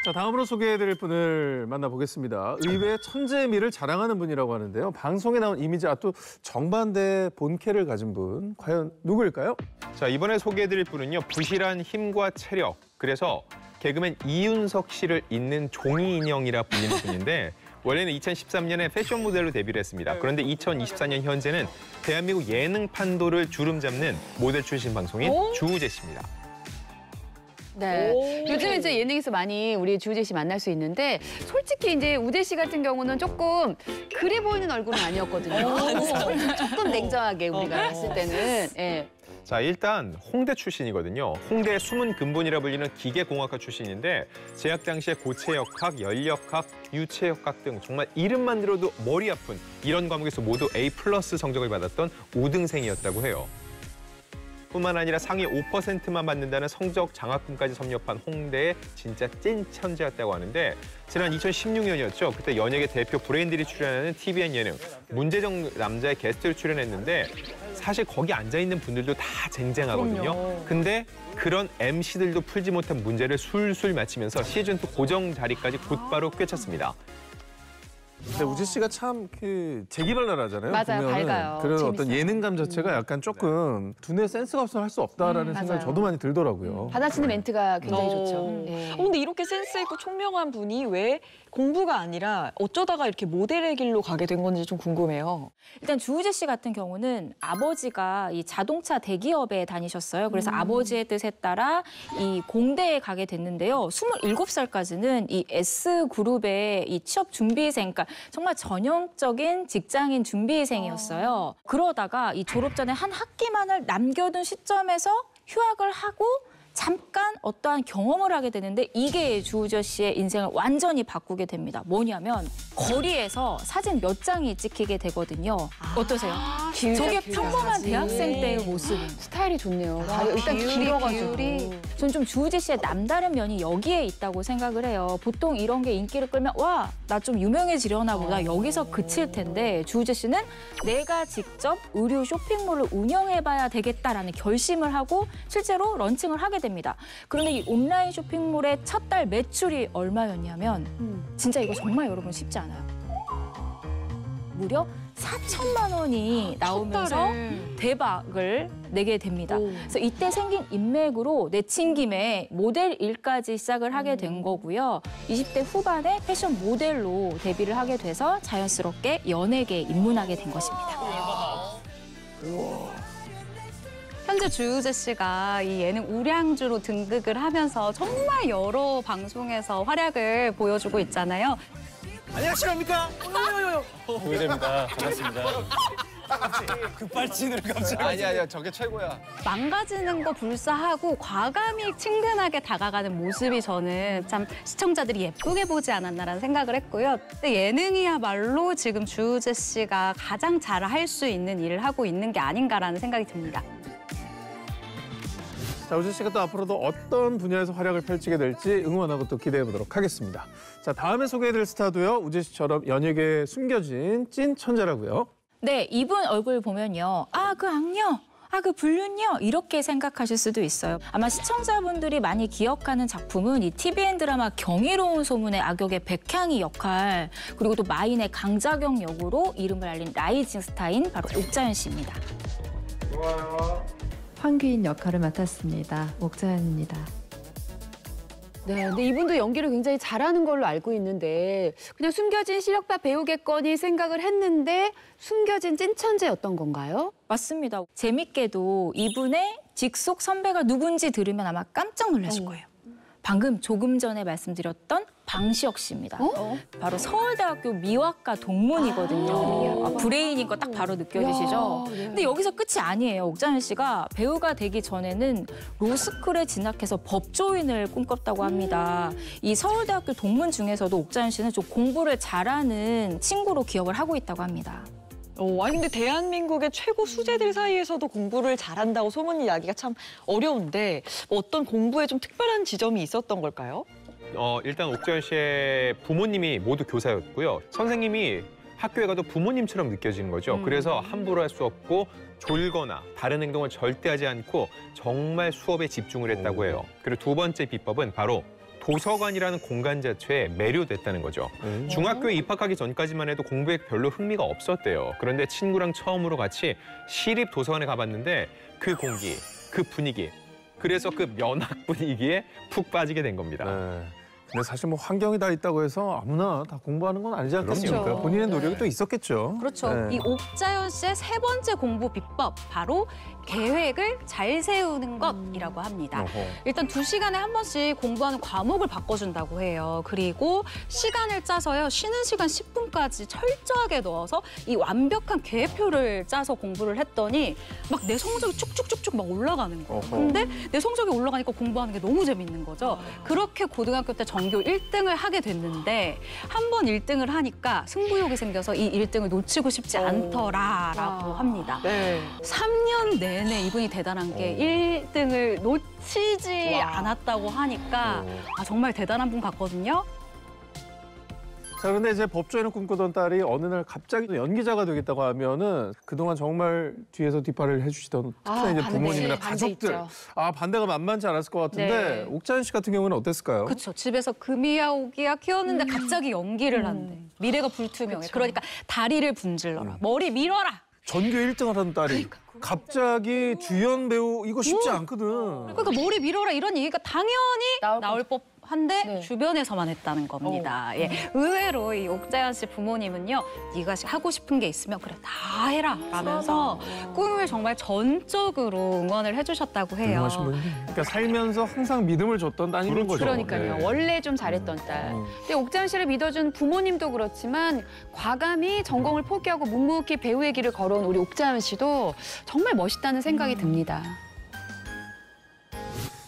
자, 다음으로 소개해드릴 분을 만나보겠습니다. 의외의 천재미를 자랑하는 분이라고 하는데요. 방송에 나온 이미지와 또 정반대의 본캐를 가진 분, 과연 누구일까요? 자, 이번에 소개해드릴 분은요. 부실한 힘과 체력, 그래서 개그맨 이윤석 씨를 잇는 종이 인형이라 불리는 분인데 원래는 2013년에 패션 모델로 데뷔를 했습니다. 그런데 2024년 현재는 대한민국 예능 판도를 주름 잡는 모델 출신 방송인 주우재 씨입니다. 네. 요즘 이제 예능에서 많이 우리 주우재 씨 만날 수 있는데 솔직히 이제 우재 씨 같은 경우는 조금 그래 보이는 얼굴은 아니었거든요. 조금 냉정하게 우리가 봤을 때는. 예. 자, 일단 홍대 출신이거든요. 홍대의 숨은 근본이라 불리는 기계공학과 출신인데 재학 당시에 고체역학, 연력학, 유체역학 등 정말 이름만 들어도 머리 아픈 이런 과목에서 모두 A+ 성적을 받았던 우등생이었다고 해요. 뿐만 아니라 상위 5%만 받는다는 성적 장학금까지 섭렵한 홍대의 진짜 찐 천재였다고 하는데 지난 2016년이었죠. 그때 연예계 대표 브레인들이 출연하는 TVN 예능 문제적 남자의 게스트를 출연했는데 사실 거기 앉아있는 분들도 다 쟁쟁하거든요. 근데 그런 MC들도 풀지 못한 문제를 술술 맞히면서 시즌2 고정 자리까지 곧바로 꿰찼습니다. 근데 우재 씨가 참 그 재기발랄하잖아요. 맞아요, 보면은. 밝아요. 그런 재밌어요. 어떤 예능감 자체가 약간 조금 두뇌 센스가 없으면 할 수 없다라는 생각이 맞아요. 저도 많이 들더라고요. 받아치는 멘트가 굉장히 좋죠. 예. 근데 이렇게 센스 있고 총명한 분이 왜 공부가 아니라 어쩌다가 이렇게 모델의 길로 가게 된 건지 좀 궁금해요. 일단 주우재 씨 같은 경우는 아버지가 이 자동차 대기업에 다니셨어요. 그래서 아버지의 뜻에 따라 이 공대에 가게 됐는데요. 27살까지는 이 S그룹의 이 취업 준비생, 그러니까 정말 전형적인 직장인 준비생이었어요. 그러다가 이 졸업 전에 한 학기만을 남겨둔 시점에서 휴학을 하고 잠깐 어떠한 경험을 하게 되는데 이게 주우재 씨의 인생을 완전히 바꾸게 됩니다. 뭐냐면 거리에서 사진 몇 장이 찍히게 되거든요. 어떠세요? 저게 평범한 대학생 때의 모습입니다. 스타일이 좋네요. 일단 길어가지고. 전 좀 주우재 씨의 남다른 면이 여기에 있다고 생각을 해요. 보통 이런 게 인기를 끌면 와, 나 좀 유명해지려나 보다 여기서 그칠 텐데 주우재 씨는 내가 직접 의류 쇼핑몰을 운영해봐야 되겠다라는 결심을 하고 실제로 런칭을 하게 됩니다. 그런데 이 온라인 쇼핑몰의 첫 달 매출이 얼마였냐면 진짜 이거 정말 여러분 쉽지 않아요. 무려 4천만 원이 나오면서 대박을 내게 됩니다. 그래서 이때 생긴 인맥으로 내친 김에 모델 일까지 시작을 하게 된 거고요. 20대 후반에 패션 모델로 데뷔를 하게 돼서 자연스럽게 연예계에 입문하게 된 것입니다. 현재 주우재 씨가 이 예능 우량주로 등극을 하면서 정말 여러 방송에서 활약을 보여주고 있잖아요. 안녕하십니까? 후회됩니다. 반갑습니다. 급발진을 갑자기. 아니야, 저게 최고야. 망가지는 거 불사하고 과감히 친근하게 다가가는 모습이 저는 참 시청자들이 예쁘게 보지 않았나라는 생각을 했고요. 근데 예능이야말로 지금 주우재 씨가 가장 잘 할 수 있는 일을 하고 있는 게 아닌가라는 생각이 듭니다. 자, 우재 씨가 또 앞으로도 어떤 분야에서 활약을 펼치게 될지 응원하고 또 기대해 보도록 하겠습니다. 자, 다음에 소개해드릴 스타도요. 우재 씨처럼 연예계에 숨겨진 찐 천재라고요. 네, 이분 얼굴 보면요. 아, 그 악녀! 아, 그 불륜녀! 이렇게 생각하실 수도 있어요. 아마 시청자분들이 많이 기억하는 작품은 이 TVN 드라마 경이로운 소문의 악역의 백향이 역할, 그리고 또 마인의 강자경 역으로 이름을 알린 라이징 스타인 바로 옥자연 씨입니다. 좋아요. 황귀인 역할을 맡았습니다. 옥자연입니다. 네, 근데 이분도 연기를 굉장히 잘하는 걸로 알고 있는데 그냥 숨겨진 실력파 배우겠거니 생각을 했는데 숨겨진 찐천재였던 건가요? 맞습니다. 재밌게도 이분의 직속 선배가 누군지 들으면 아마 깜짝 놀라실 거예요. 방금 조금 전에 말씀드렸던 방시혁 씨입니다. 바로 서울대학교 미화과 동문이거든요. 브레인인 거 딱 바로 느껴지시죠? 근데 여기서 끝이 아니에요. 옥자연 씨가 배우가 되기 전에는 로스쿨에 진학해서 법조인을 꿈꿨다고 합니다. 이 서울대학교 동문 중에서도 옥자연 씨는 좀 공부를 잘하는 친구로 기억을 하고 있다고 합니다. 아니 근데 대한민국의 최고 수재들 사이에서도 공부를 잘한다고 소문이 나기가 참 어려운데 어떤 공부에 좀 특별한 지점이 있었던 걸까요? 일단 옥자연 씨의 부모님이 모두 교사였고요. 선생님이 학교에 가도 부모님처럼 느껴지는 거죠. 그래서 함부로 할 수 없고 졸거나 다른 행동을 절대 하지 않고 정말 수업에 집중을 했다고 해요. 그리고 두 번째 비법은 바로 도서관이라는 공간 자체에 매료됐다는 거죠. 중학교에 입학하기 전까지만 해도 공부에 별로 흥미가 없었대요. 그런데 친구랑 처음으로 같이 시립 도서관에 가봤는데 그 공기, 그 분위기, 그래서 그 면학 분위기에 푹 빠지게 된 겁니다. 네. 근데 사실 뭐 환경이 다 있다고 해서 아무나 다 공부하는 건 아니지 않겠습니까? 그렇죠. 본인의 노력이 또 있었겠죠. 그렇죠. 네. 이 옥자연 씨의 세 번째 공부 비법, 바로 계획을 잘 세우는 것이라고 합니다. 어허. 일단 2시간에 한 번씩 공부하는 과목을 바꿔준다고 해요. 그리고 시간을 짜서요. 쉬는 시간 10분까지 철저하게 넣어서 이 완벽한 계획표를 짜서 공부를 했더니 막 내 성적이 쭉쭉쭉쭉 막 올라가는 거예요. 어허. 근데 내 성적이 올라가니까 공부하는 게 너무 재밌는 거죠. 그렇게 고등학교 때 전교 1등을 하게 됐는데 한 번 1등을 하니까 승부욕이 생겨서 이 1등을 놓치고 싶지 않더라라고 합니다. 네. 3년 내내 이분이 대단한 게 1등을 놓치지 않았다고 하니까 정말 대단한 분 같거든요. 자, 그런데 이제 법조인을 꿈꾸던 딸이 어느 날 갑자기 연기자가 되겠다고 하면은 그동안 정말 뒤에서 뒷발을 해주시던 특히나 이제 부모님이나 가족들 반대가 만만치 않았을 것 같은데 네. 옥자연 씨 같은 경우는 어땠을까요? 그렇죠. 집에서 금이야 오기야 키웠는데 갑자기 연기를 한대. 미래가 불투명해. 그러니까 다리를 분질러라. 머리 밀어라. 전교 1등을 하던 딸이 갑자기 주연 배우 이거 쉽지 않거든. 그러니까 머리 밀어라 이런 얘기가 당연히 나올 법한데 주변에서만 했다는 겁니다. 예. 의외로 이 옥자연 씨 부모님은요. 네가 하고 싶은 게 있으면 그래 다 해라 라면서 꿈을 정말 전적으로 응원을 해주셨다고 해요. 훌륭하신 분이네. 그러니까 살면서 항상 믿음을 줬던 따님인 거죠. 그러니까요. 네. 원래 좀 잘했던 딸. 근데 옥자연 씨를 믿어준 부모님도 그렇지만 과감히 전공을 포기하고 묵묵히 배우의 길을 걸어온 우리 옥자연 씨도 정말 멋있다는 생각이 듭니다.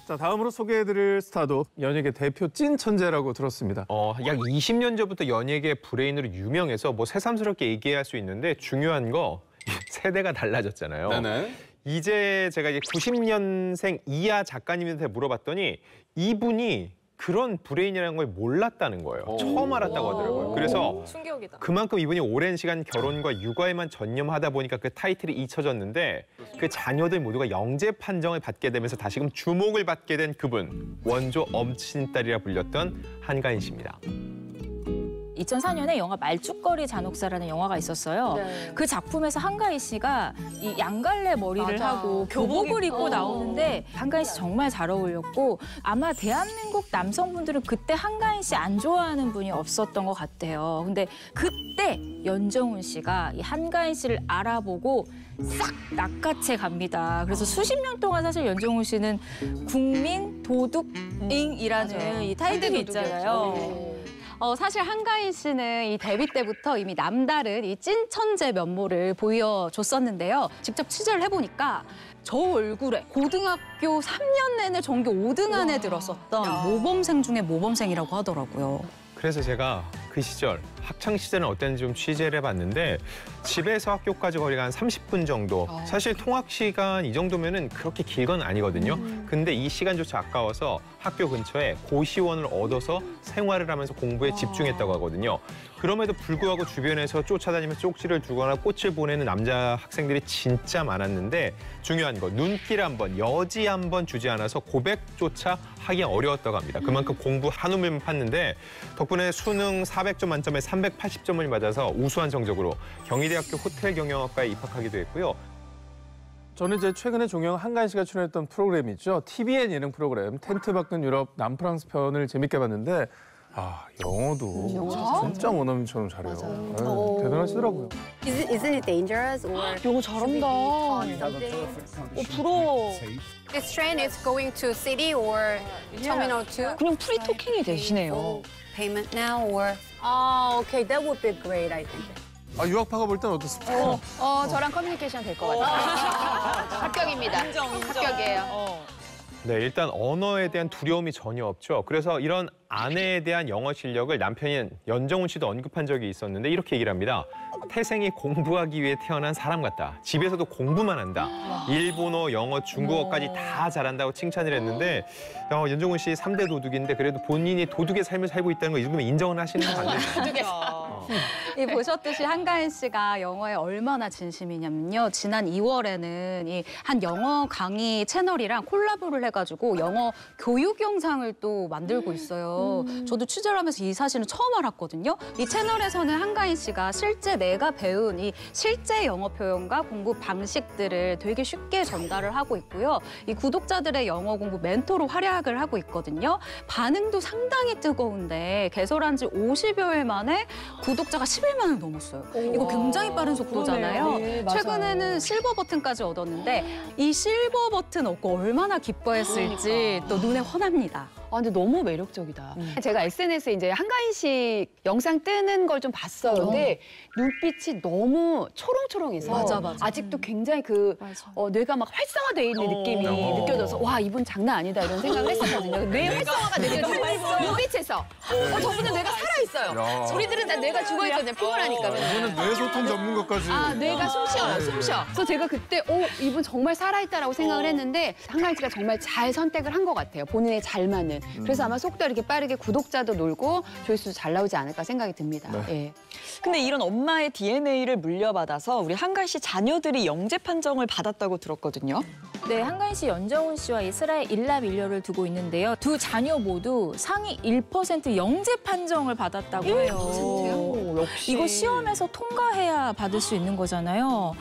자, 다음으로 소개해드릴 스타도 연예계 대표 찐 천재라고 들었습니다. 약 20년 전부터 연예계 브레인으로 유명해서 뭐 새삼스럽게 얘기할 수 있는데 중요한 거 세대가 달라졌잖아요. 네네. 이제 제가 이제 90년생 이하 작가님한테 물어봤더니 이분이 그런 브레인이라는 걸 몰랐다는 거예요. 처음 알았다고 하더라고요. 그래서 충격이다. 그만큼 이분이 오랜 시간 결혼과 육아에만 전념하다 보니까 그 타이틀이 잊혀졌는데 그 자녀들 모두가 영재 판정을 받게 되면서 다시금 주목을 받게 된 그분. 원조 엄친딸이라 불렸던 한가인 씨입니다. 2004년에 영화 말죽거리 잔혹사라는 영화가 있었어요. 그 작품에서 한가희 씨가 이 양갈래 머리를 하고 교복을 입고 나오는데 한가희 씨 정말 잘 어울렸고 아마 대한민국 남성분들은 그때 한가희 씨 안 좋아하는 분이 없었던 것 같아요. 근데 그때 연정훈 씨가 이 한가희 씨를 알아보고 싹 낚아채 갑니다. 그래서 수십 년 동안 사실 연정훈 씨는 국민 도둑잉이라는 이 타이틀이 있잖아요. 사실 한가인 씨는 이 데뷔 때부터 이미 남다른 이 찐 천재 면모를 보여줬었는데요. 직접 취재를 해보니까 저 얼굴에 고등학교 3년 내내 전교 5등 안에 들었었던 모범생 중에 모범생이라고 하더라고요. 그래서 제가 그 시절 학창 시절은 어땠는지 좀 취재를 해봤는데 집에서 학교까지 거리가 한 30분 정도. 사실 통학 시간 이 정도면은 그렇게 길 건 아니거든요. 근데 이 시간조차 아까워서 학교 근처에 고시원을 얻어서 생활을 하면서 공부에 집중했다고 하거든요. 그럼에도 불구하고 주변에서 쫓아다니면서 쪽지를 주거나 꽃을 보내는 남자 학생들이 진짜 많았는데 중요한 거 눈길 한 번, 여지 한 번 주지 않아서 고백조차 하기 어려웠다고 합니다. 그만큼 공부 한 우물만 팠는데 덕분에 수능 400점 만점에 380점을 맞아서 우수한 성적으로 경희대학교 호텔 경영학과에 입학하기도 했고요. 저는 이제 최근에 종영 한가인 씨가 출연했던 프로그램 있죠. TVN 예능 프로그램 텐트 밖은 유럽 남프랑스 편을 재밌게 봤는데 영어도 진짜 원어민처럼 잘해요. 네, 대단하시더라고요. Isn't it dangerous or 영어 잘한다. 부러워. this train is going to city or terminal 2? 그냥 프리토킹이 되시네요. Payment now or okay, that would be great, I think. 유학파가 볼 땐 어떻습니까? 저랑 커뮤니케이션 될 것 같아요. 합격입니다. 합격이에요. 네, 일단 언어에 대한 두려움이 전혀 없죠. 그래서 이런 아내에 대한 영어 실력을 남편인 연정훈 씨도 언급한 적이 있었는데 이렇게 얘기를 합니다. 태생이 공부하기 위해 태어난 사람 같다. 집에서도 공부만 한다. 일본어, 영어, 중국어까지 다 잘한다고 칭찬을 했는데 연정훈 씨 3대 도둑인데 그래도 본인이 도둑의 삶을 살고 있다는 거 이 정도면 인정은 하시는 거 아니에요? 이 보셨듯이 한가인 씨가 영어에 얼마나 진심이냐면요. 지난 2월에는 이 한 영어 강의 채널이랑 콜라보를 해가지고 영어 교육 영상을 또 만들고 있어요. 있어요. 저도 취재를 하면서 이 사실은 처음 알았거든요. 이 채널에서는 한가인 씨가 실제 내가 배운 이 실제 영어 표현과 공부 방식들을 되게 쉽게 전달을 하고 있고요. 이 구독자들의 영어 공부 멘토로 활약을 하고 있거든요. 반응도 상당히 뜨거운데 개설한 지 50여일 만에 구독자가 11만을 넘었어요. 이거 굉장히 빠른 속도잖아요. 네, 맞아요. 최근에는 실버 버튼까지 얻었는데 이 실버 버튼 얻고 얼마나 기뻐했을지 또 눈에 훤합니다. 아, 근데 너무 매력적이다. 제가 SNS에 이제 한가인 씨 영상 뜨는 걸 좀 봤어요. 근데 눈빛이 너무 초롱초롱해서 맞아. 아직도 굉장히 뇌가 막 활성화돼 있는 느낌이 느껴져서 와, 이분 장난 아니다 이런 생각을 했었거든요. 뇌 활성화가 느껴지는 눈빛에서 저분은 뇌가 살아있어요. 우리들은 다 뇌가 죽어있거든요. 피곤하니까. 이거는 뇌소통 전문가까지. 아, 뇌가 숨 쉬어요, 숨 쉬어. 그래서 제가 그때, 이분 정말 살아있다라고 생각을 했는데, 한가인 씨가 정말 잘 선택을 한 것 같아요. 본인에 잘 맞는. 그래서 아마 속도 이렇게 빠르게 구독자도 놀고 조회수도 잘 나오지 않을까 생각이 듭니다. 예. 근데 이런 엄마의 DNA를 물려받아서 우리 한가인 씨 자녀들이 영재 판정을 받았다고 들었거든요. 네, 한가인 씨, 연정훈 씨와 이스라엘 일라밀려를 두고 있는데요. 두 자녀 모두 상위 1% 영재 판정을 받았다고 해요. 1%요? 역시. 이거 시험에서 통과해야 받을 수 있는 거잖아요.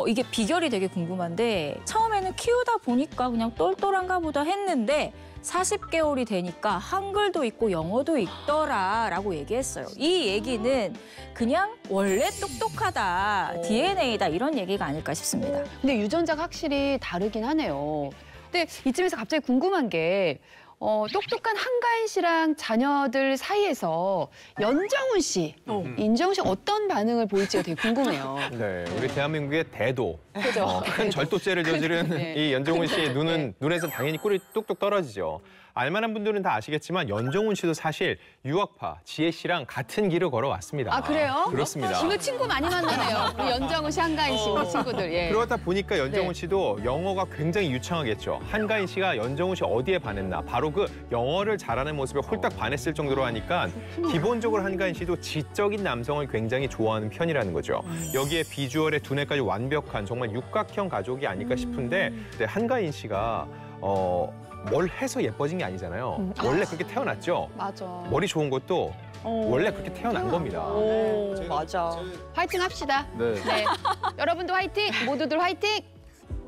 이게 비결이 되게 궁금한데 처음에는 키우다 보니까 그냥 똘똘한가 보다 했는데 40개월이 되니까 한글도 있고 영어도 있더라라고 얘기했어요. 이 얘기는 그냥 원래 똑똑하다, DNA다 이런 얘기가 아닐까 싶습니다. 근데 유전자가 확실히 다르긴 하네요. 근데 이쯤에서 갑자기 궁금한 게 똑똑한 한가인 씨랑 자녀들 사이에서 연정훈 씨, 인정훈 씨 어떤 반응을 보일지가 되게 궁금해요. 네, 우리 대한민국의 대도. 그죠? 큰 절도죄를 저지른 네. 이 연정훈 씨의 눈에서 당연히 꿀이 뚝뚝 떨어지죠. 알만한 분들은 다 아시겠지만 연정훈 씨도 사실 유학파 지혜 씨랑 같은 길을 걸어왔습니다. 아, 그래요? 그렇습니다. 오늘 친구 많이 만나네요. 우리 연정훈 씨, 한가인 씨, 우리 친구들. 예. 그러다 보니까 연정훈 네. 씨도 영어가 굉장히 유창하겠죠. 한가인 씨가 연정훈 씨 어디에 반했나. 바로 그 영어를 잘하는 모습에 홀딱 반했을 정도로 하니까 기본적으로 한가인 씨도 지적인 남성을 굉장히 좋아하는 편이라는 거죠. 여기에 비주얼에 두뇌까지 완벽한 정말 육각형 가족이 아닐까 싶은데 한가인 씨가 뭘 해서 예뻐진 게 아니잖아요. 원래 그렇게 태어났죠. 맞아. 머리 좋은 것도 원래 그렇게 태어난 겁니다. 오, 맞아. 화이팅 합시다. 네. 네. 여러분도 화이팅! 모두들 화이팅!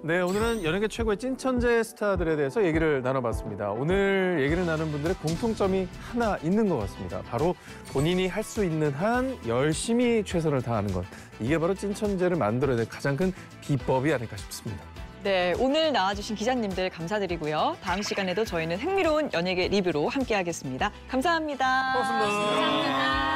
네, 오늘은 연예계 최고의 찐천재 스타들에 대해서 얘기를 나눠봤습니다. 오늘 얘기를 나눈 분들의 공통점이 하나 있는 것 같습니다. 바로 본인이 할 수 있는 한 열심히 최선을 다하는 것. 이게 바로 찐천재를 만들어야 될 가장 큰 비법이 아닐까 싶습니다. 네, 오늘 나와주신 기자님들 감사드리고요. 다음 시간에도 저희는 흥미로운 연예계 리뷰로 함께하겠습니다. 감사합니다. 고맙습니다. 감사합니다.